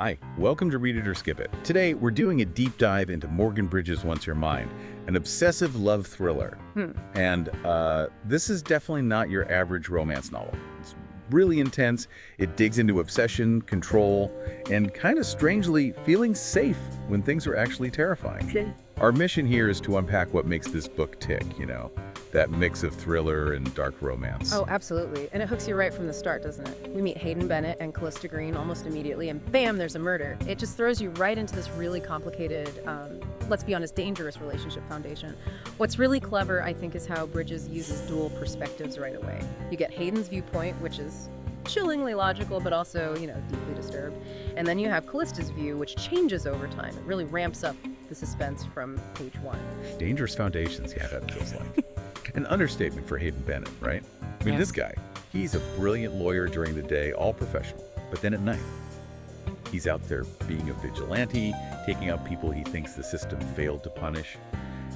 Hi, welcome to Read It or Skip It. Today, we're doing a deep dive into Morgan Bridges' Once Your Mine, an obsessive love thriller. And this is definitely not your average romance novel. It's really intense. It digs into obsession, control, and kind of strangely feeling safe when things are actually terrifying. Our mission here is to unpack what makes this book tick, that mix of thriller and dark romance. Oh, absolutely. And it hooks you right from the start, doesn't it? We meet Hayden Bennett and Callista Green almost immediately, and bam, there's a murder. It just throws you right into this really complicated, let's be honest, dangerous relationship foundation. What's really clever, I think, is how Bridges uses dual perspectives right away. You get Hayden's viewpoint, which is chillingly logical, but also, deeply disturbed. And then you have Callista's view, which changes over time. It really ramps up the suspense from page one. Dangerous foundations, yeah, that feels like. An understatement for Hayden Bennett, right? I mean, This guy, he's a brilliant lawyer during the day, all professional. But then at night, he's out there being a vigilante, taking out people he thinks the system failed to punish.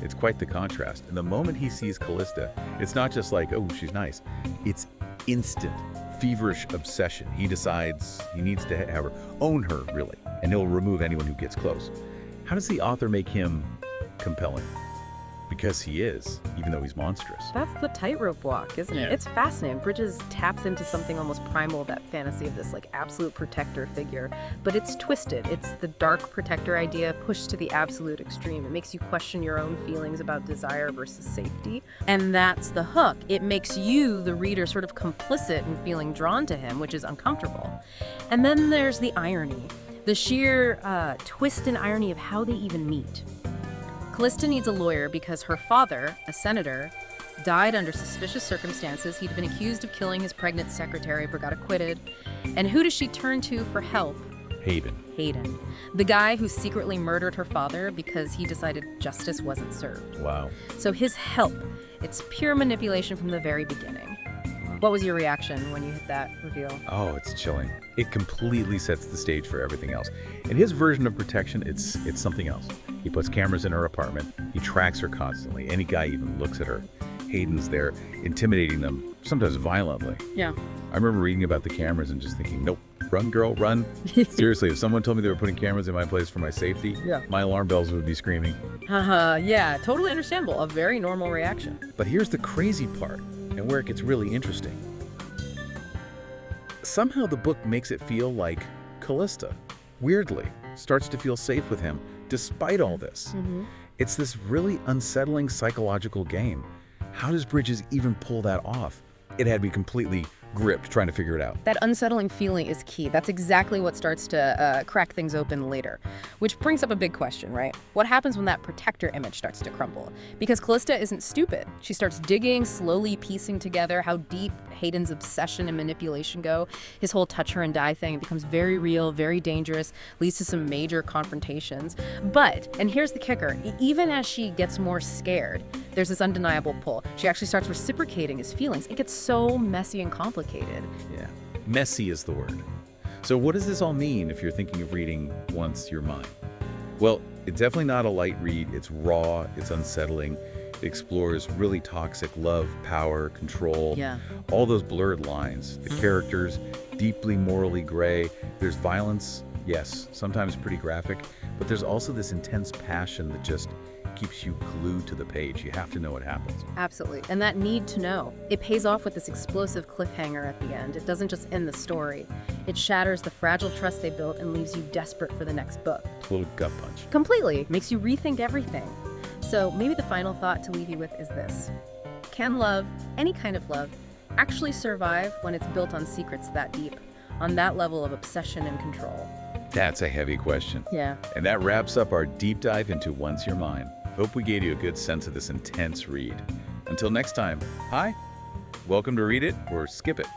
It's quite the contrast. And the moment he sees Callista, it's not just like, oh, she's nice. It's instant, feverish obsession. He decides he needs to have her, own her, really, and he'll remove anyone who gets close. How does the author make him compelling? Because he is, even though he's monstrous. That's the tightrope walk, isn't it? It's fascinating. Bridges taps into something almost primal, that fantasy of this absolute protector figure, but it's twisted. It's the dark protector idea pushed to the absolute extreme. It makes you question your own feelings about desire versus safety, and that's the hook. It makes you, the reader, sort of complicit in feeling drawn to him, which is uncomfortable. And then there's the irony, the sheer twist and irony of how they even meet. Callista needs a lawyer because her father, a senator, died under suspicious circumstances. He'd been accused of killing his pregnant secretary but got acquitted. And who does she turn to for help? Hayden. The guy who secretly murdered her father because he decided justice wasn't served. Wow. So his help, it's pure manipulation from the very beginning. What was your reaction when you hit that reveal? Oh, it's chilling. It completely sets the stage for everything else. In his version of protection, it's something else. He puts cameras in her apartment. He tracks her constantly. Any guy even looks at her. Hayden's there, intimidating them, sometimes violently. Yeah. I remember reading about the cameras and just thinking, nope, run, girl, run. Seriously, if someone told me they were putting cameras in my place for my safety, my alarm bells would be screaming. Yeah, totally understandable. A very normal reaction. But here's the crazy part, and where it gets really interesting. Somehow the book makes it feel like Callista, weirdly, starts to feel safe with him despite all this. It's this really unsettling psychological game. How does Bridges even pull that off? It had me completely gripped trying to figure it out. That unsettling feeling is key. That's exactly what starts to crack things open later. Which brings up a big question, right? What happens when that protector image starts to crumble? Because Callista isn't stupid. She starts digging, slowly piecing together how deep Hayden's obsession and manipulation go. His whole touch her and die thing becomes very real, very dangerous, leads to some major confrontations. But, and here's the kicker, even as she gets more scared, there's this undeniable pull. She actually starts reciprocating his feelings. It gets so messy and complicated. Yeah, messy is the word. So what does this all mean if you're thinking of reading Once You're Mine? Well, it's definitely not a light read. It's raw, it's unsettling. It explores really toxic love, power, control, all those blurred lines. The characters, deeply morally gray. There's violence, yes, sometimes pretty graphic, but there's also this intense passion that just keeps you glued to the page. You have to know what happens. Absolutely. And that need to know. It pays off with this explosive cliffhanger at the end. It doesn't just end the story. It shatters the fragile trust they built and leaves you desperate for the next book. It's a little gut punch. Completely. Makes you rethink everything. So maybe the final thought to leave you with is this. Can love, any kind of love, actually survive when it's built on secrets that deep, on that level of obsession and control? That's a heavy question. Yeah. And that wraps up our deep dive into Once You're Mine. Hope we gave you a good sense of this intense read. Until next time, hi, welcome to Read It or Skip It.